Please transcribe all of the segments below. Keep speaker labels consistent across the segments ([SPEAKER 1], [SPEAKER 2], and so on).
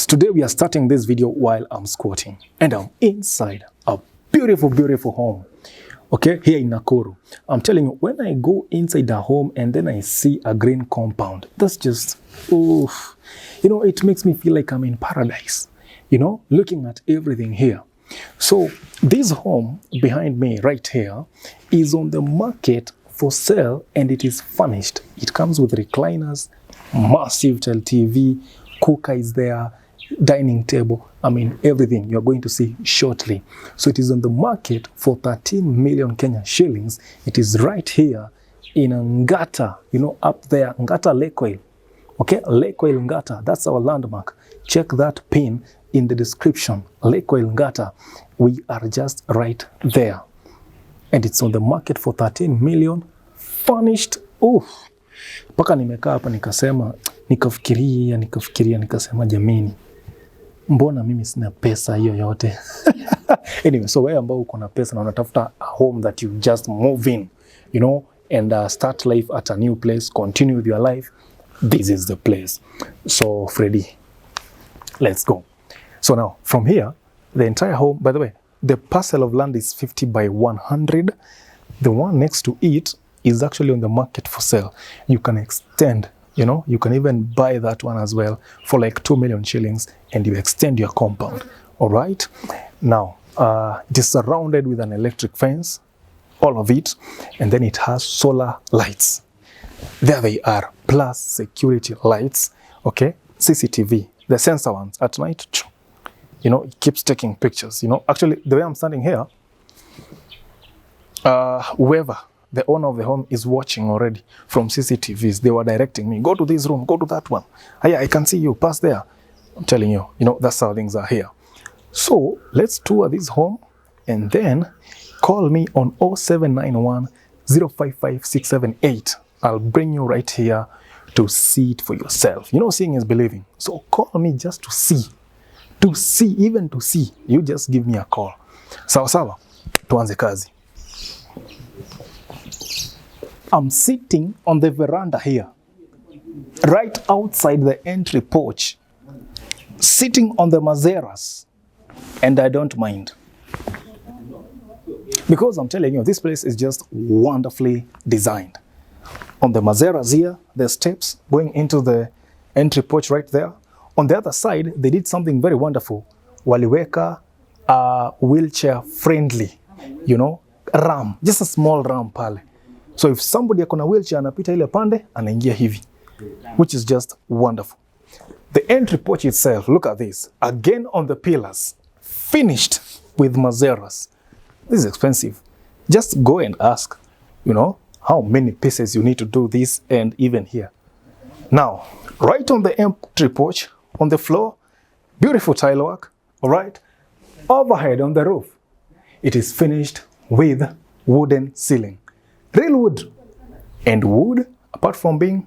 [SPEAKER 1] Today we are starting this video while I'm squatting and I'm inside a beautiful, beautiful home. Okay, here in Nakuru. I'm telling you, when I go inside the home and then I see a green compound, that's just, oof. You know, it makes me feel like I'm in paradise, you know, looking at everything here. So this home behind me right here is on the market for sale and it is furnished. It comes with recliners, massive TV, cooker is there, dining table, I mean everything you're going to see shortly. So it is on the market for 13 million Kenya shillings. It is right here in Ngata, you know, up there, Ngata Lake Oil. Okay, Lake Oil Ngata, that's our landmark. Check that pin in the description, Lake Oil Ngata. We are just right there. And it's on the market for 13 million, furnished. Paka nimekaa hapa nikafikiria nikasema jamini, mbona mimi sina pesa hiyo yote? Anyway, so wewe ambao uko na pesa na unatafuta a home that you just move in, you know, and start life at a new place, continue with your life, this is the place. So Freddy, let's go. So now from here, the entire home, by the way, the parcel of land is 50 by 100. The one next to it is actually on the market for sale. You can extend, you know, you can even buy that one as well for like 2 million shillings and you extend your compound. All right. Now, it is surrounded with an electric fence, all of it. And then it has solar lights. There they are, plus security lights. Okay. CCTV, the sensor ones at night, you know, it keeps taking pictures. You know, actually the way I'm standing here, whoever the owner of the home is watching already from CCTVs. They were directing me, go to this room, go to that one. I can see you, pass there. I'm telling you, you know, that's how things are here. So let's tour this home and then call me on 0791 055 678. I'll bring you right here to see it for yourself. You know, seeing is believing. So call me just to see, even to see. You just give me a call. Sawa sawa, tuanze kazi. I'm sitting on the veranda here, right outside the entry porch, sitting on the mazeras, and I don't mind. Because I'm telling you, this place is just wonderfully designed. On the mazeras here, the steps going into the entry porch right there. On the other side, they did something very wonderful. Waliweka wheelchair friendly, you know, ramp, just a small ramp pale. So if somebody akona wheelchair anapita ile pande, anaingia hivi, which is just wonderful. The entry porch itself, look at this. Again on the pillars, finished with mazeras. This is expensive. Just go and ask, you know, how many pieces you need to do this and even here. Now, right on the entry porch, on the floor, beautiful tile work, all right? Overhead on the roof, it is finished with wooden ceiling. Real wood. And wood, apart from being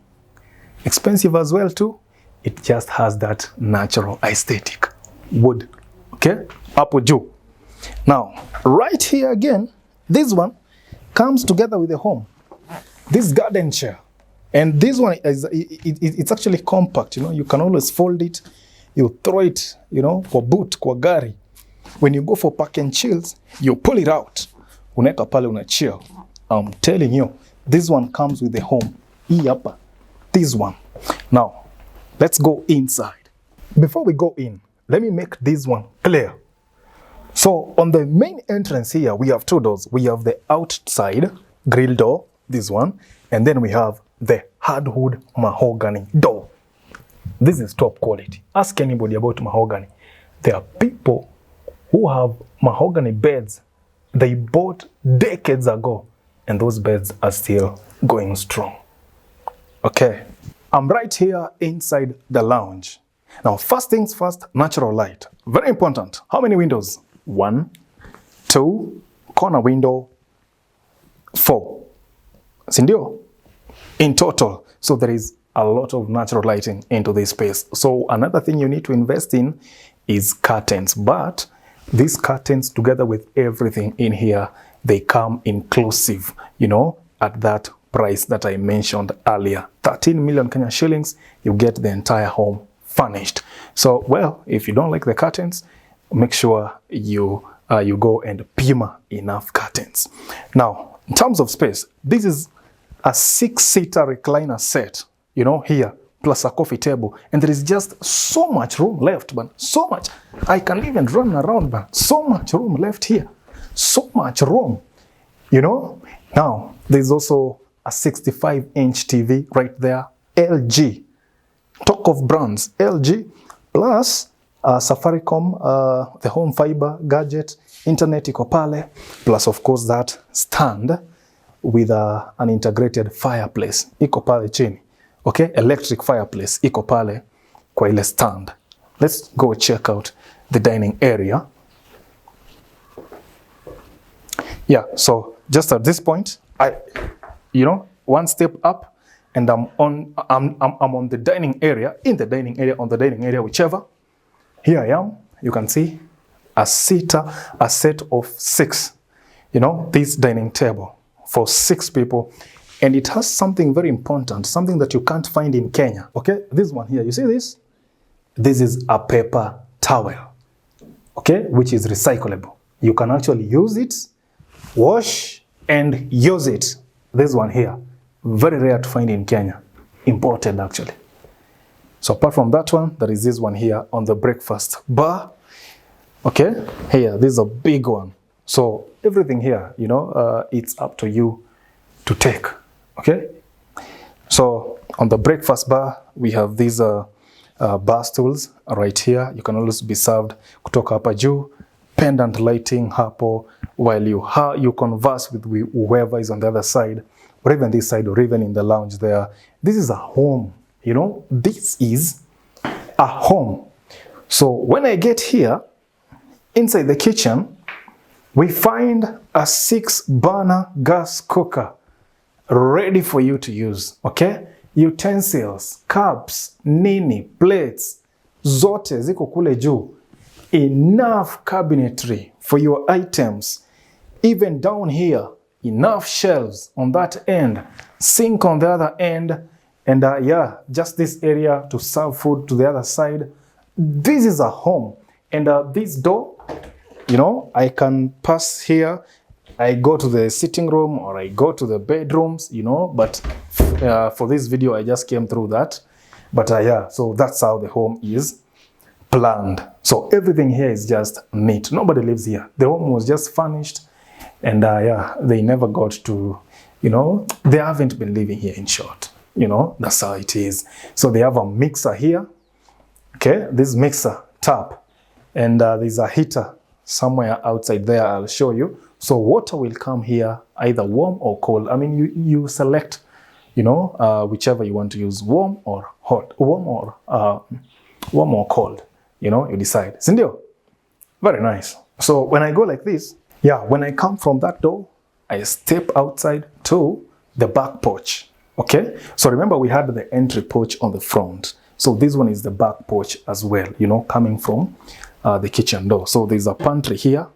[SPEAKER 1] expensive as well too, it just has that natural aesthetic. Wood. Okay? Hapo juu. Now, right here again, this one comes together with the home. This garden chair. And this one, it's actually compact, you know. You can always fold it. You throw it, you know, kwa boot, kwa gari. When you go for park and chills, you pull it out. Uneka pale una chill. I'm telling you, this one comes with the home. Hapa, this one. Now, let's go inside. Before we go in, let me make this one clear. So, on the main entrance here, we have two doors. We have the outside grill door, this one, and then we have the hardwood mahogany door. This is top quality. Ask anybody about mahogany. There are people who have mahogany beds they bought decades ago. And those beds are still going strong. Okay, I'm right here inside the lounge. Now, first things first, natural light. Very important. How many windows? 1, 2, corner window, 4. Sindio? In total. So there is a lot of natural lighting into this space. So another thing you need to invest in is curtains. But these curtains, together with everything in here, they come inclusive, you know, at that price that I mentioned earlier. 13 million Kenya shillings, you get the entire home furnished. So, well, if you don't like the curtains, make sure you go and pima enough curtains. Now, in terms of space, this is a 6-seater recliner set, you know, here, plus a coffee table. And there is just so much room left, but so much. I can even run around, but so much room left here. So much room, you know. Now, there's also a 65-inch TV right there, LG. Talk of brands, LG, plus Safaricom, the home fiber gadget, internet iko pale, plus of course that stand with an integrated fireplace iko pale chini. Okay, electric fireplace iko pale kwa ile stand. Let's go check out the dining area. Yeah, so just at this point, one step up, and I'm on the dining area, on the dining area, whichever. Here I am. You can see a seater, a set of 6. You know, this dining table for 6 people, and it has something very important, something that you can't find in Kenya. Okay, this one here, you see this? This is a paper towel. Okay, which is recyclable. You can actually use it, wash, and use it. This one here, very rare to find in Kenya, imported actually. So apart from that one, there is this one here on the breakfast bar. Okay, here, this is a big one. So everything here, you know, it's up to you to take. Okay, so on the breakfast bar, we have these bar stools right here. You can always be served kutoka hapa juu, pendant lighting hapo, while you converse with whoever is on the other side, or even this side, or even in the lounge there. This is a home, you know, this is a home. So when I get here, inside the kitchen, we find a 6-burner gas cooker ready for you to use, okay? Utensils, cups, nini, plates, zote ziko kule juu. Enough cabinetry for your items. Even down here, enough shelves on that end, sink on the other end, and yeah, just this area to serve food to the other side. This is a home. And this door, you know, I can pass here. I go to the sitting room or I go to the bedrooms, you know, but for this video, I just came through that. But yeah, so that's how the home is planned. So everything here is just neat. Nobody lives here. The home was just furnished, and yeah, they never got to, you know, they haven't been living here, in short. You know, that's how it is. So they have a mixer here. Okay, this mixer tap, and there's a heater somewhere outside there. I'll show you. So water will come here either warm or cold. I mean, you select, you know, whichever you want to use, warm or hot, warm or cold. You know, you decide. Sindio? Very nice. So when I go like this, yeah, when I come from that door, I step outside to the back porch. Okay? So remember, we had the entry porch on the front. So this one is the back porch as well, you know, coming from the kitchen door. So there's a pantry here.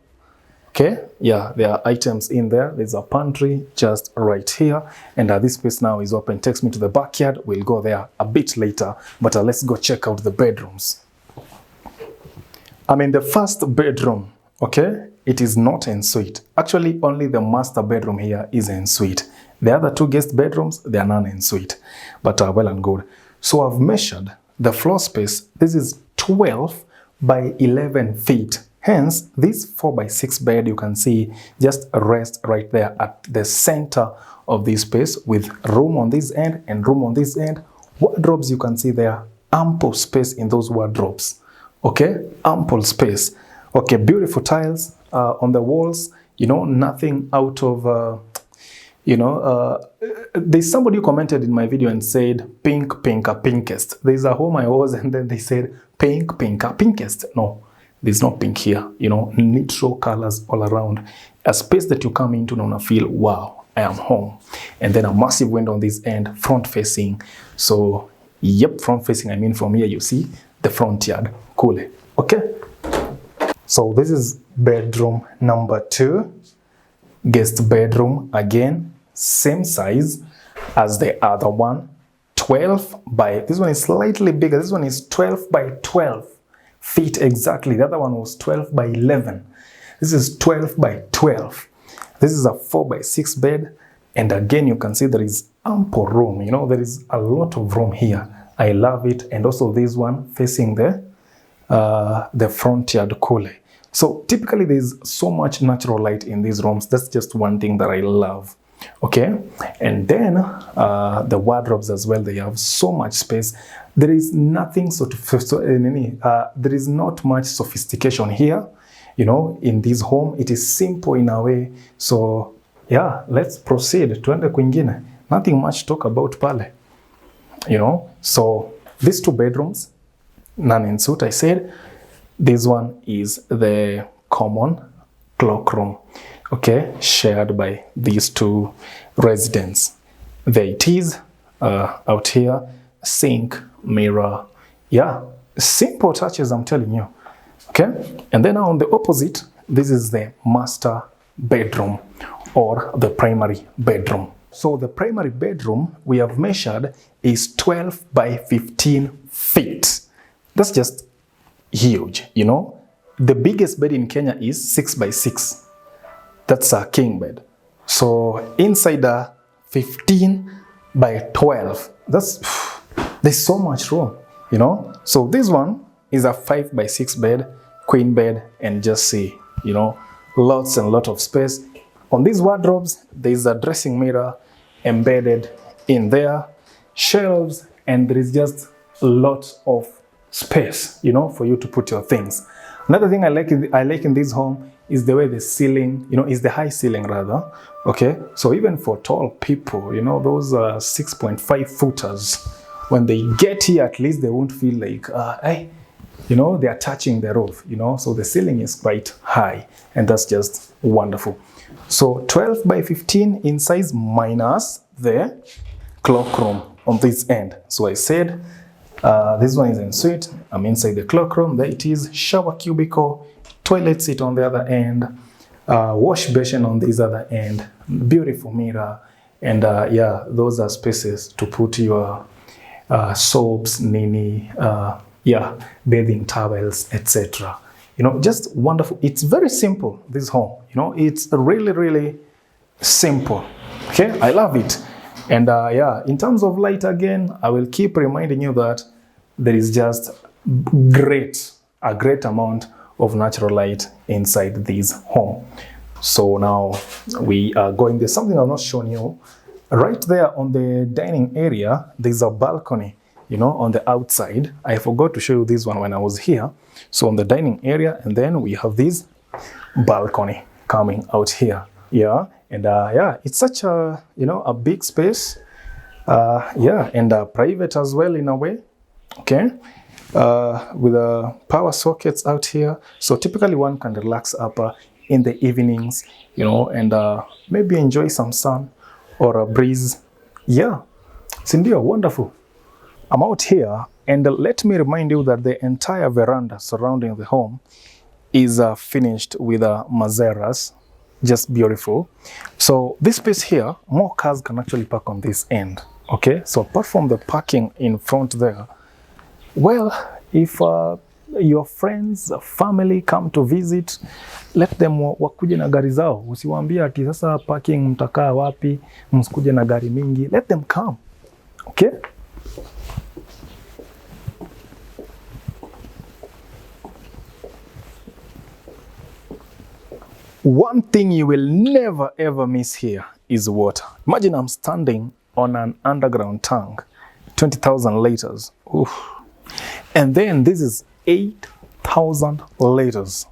[SPEAKER 1] Okay, yeah, there are items in there. There's a pantry just right here. And this space now is open. Takes me to the backyard. We'll go there a bit later. But let's go check out the bedrooms. I mean, the first bedroom, okay, it is not ensuite. Actually, only the master bedroom here is ensuite. The other 2 guest bedrooms, they are non-ensuite. But well and good. So I've measured the floor space. This is 12 by 11 feet. Hence, this 4x6 bed, you can see, just rest right there at the center of this space with room on this end and room on this end. Wardrobes, you can see there, ample space in those wardrobes. Okay, ample space. Okay, beautiful tiles on the walls, you know, nothing out of, there's somebody who commented in my video and said, pink, pinker, pinkest. There's a home I was, and then they said, pink, pinker, pinkest. No. There's no pink here, you know, neutral colors all around. A space that you come into and feel, wow, I am home. And then a massive window on this end, front facing. So, yep, front facing, I mean from here you see the front yard. Cool. Okay. So this is bedroom number 2. Guest bedroom, again, same size as the other one. 12 by, this one is slightly bigger. This one is 12 by 12 feet exactly. The other one was 12 by 11. This is 12 by 12. This is a 4 by 6 bed. And again, you can see there is ample room. You know, there is a lot of room here. I love it. And also this one facing the front yard cooler. So typically there's so much natural light in these rooms. That's just one thing that I love. Okay. And then the wardrobes as well. They have so much space. There is nothing there is not much sophistication here. You know, in this home, it is simple in a way. So yeah, let's proceed. Tuende kwingine. Nothing much to talk about pale. You know, so these 2 bedrooms, none ensuite, I said. This one is the common cloakroom, okay, shared by these 2 residents. There it is, out here, sink, mirror. Yeah, simple touches, I'm telling you. Okay, and then on the opposite, this is the master bedroom or the primary bedroom. So the primary bedroom we have measured is 12 by 15 feet. That's just huge, you know. The biggest bed in Kenya is 6 by 6. That's a king bed. So inside the 15 by 12, there's so much room, you know. So this one is a 5 by 6 bed, queen bed, and just see, you know, lots and lot of space. On these wardrobes, there's a dressing mirror embedded in there, shelves, and there is just lots of space, you know, for you to put your things. Another thing I like in this home is the way the ceiling, you know, is the high ceiling rather. Okay, so even for tall people, you know, those 6.5 footers, when they get here, at least they won't feel like, hey, you know, they are touching the roof, you know, so the ceiling is quite high, and that's just wonderful. So 12 by 15 in size minus the cloakroom on this end. So I said this one is ensuite. I'm inside the cloakroom. There it is. Shower cubicle, toilet seat on the other end, wash basin on this other end, beautiful mirror, and yeah, those are spaces to put your soaps, nini, yeah, bathing towels, etc. You know, just wonderful. It's very simple, this home. You know, it's really, really simple. Okay, I love it. And yeah, in terms of light again, I will keep reminding you that there is just a great amount of natural light inside this home. So now we are going, there's something I've not shown you. Right there on the dining area, there's a balcony, you know, on the outside. I forgot to show you this one when I was here. So on the dining area, and then we have this balcony coming out here. Yeah, and yeah, it's such a, you know, a big space. Yeah, and private as well in a way. Okay, with power sockets out here. So typically one can relax up in the evenings, you know, and maybe enjoy some sun or a breeze. Yeah, Cindy, wonderful. I'm out here, and let me remind you that the entire veranda surrounding the home is finished with mazeras. Just beautiful. So this space here, more cars can actually park on this end. Okay, so apart from the parking in front there, well, if your friends, family come to visit, let them wakuje na gari zao. Usiwaambie ati sasa parking mtakaa wapi, msikuje na gari mingi. Let them come. Okay? One thing you will never ever miss here is water. Imagine I'm standing on an underground tank, 20,000 liters. Oof. And then this is 8,000 liters.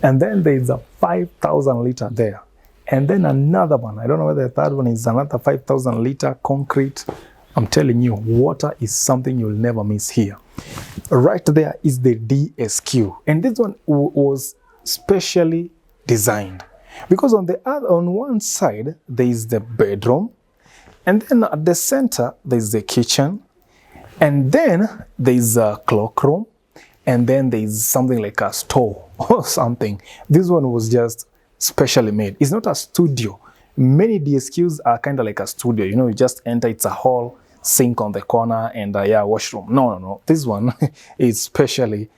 [SPEAKER 1] And then there's a 5,000 liter there. And then another one, I don't know whether the third one is another 5,000 liter concrete. I'm telling you, water is something you'll never miss here. Right there is the DSQ. And this one was specially designed because on one side there is the bedroom, and then at the center there is the kitchen, and then there is a cloakroom, and then there is something like a store or something. This one was just specially made. It's not a studio. Many DSQs are kind of like a studio. You know, you just enter, it's a hall, sink on the corner and yeah, washroom. No. This one is specially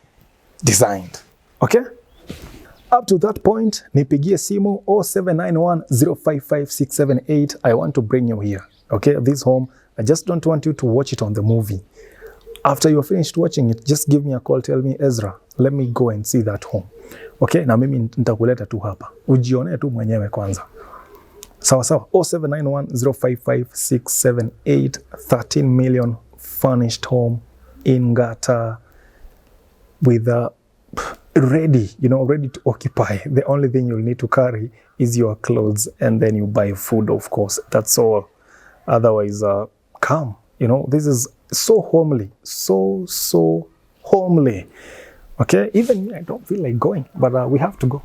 [SPEAKER 1] designed. Okay? Up to that point, nipigie simu 0791055678. I want to bring you here. Okay? This home, I just don't want you to watch it on the movie. After you're finished watching it, just give me a call, tell me, Ezra, let me go and see that home. Okay? Na mimi nitakuleta tu hapa. Ujione tu mwenyewe kwanza. Sawa sawa. 0791055678. 13 million furnished home in Ngata with a ready, ready to occupy. The only thing you'll need to carry is your clothes, and then you buy food, of course. That's all. Otherwise, come. This is so homely. So homely. Okay? Even me, I don't feel like going, but we have to go.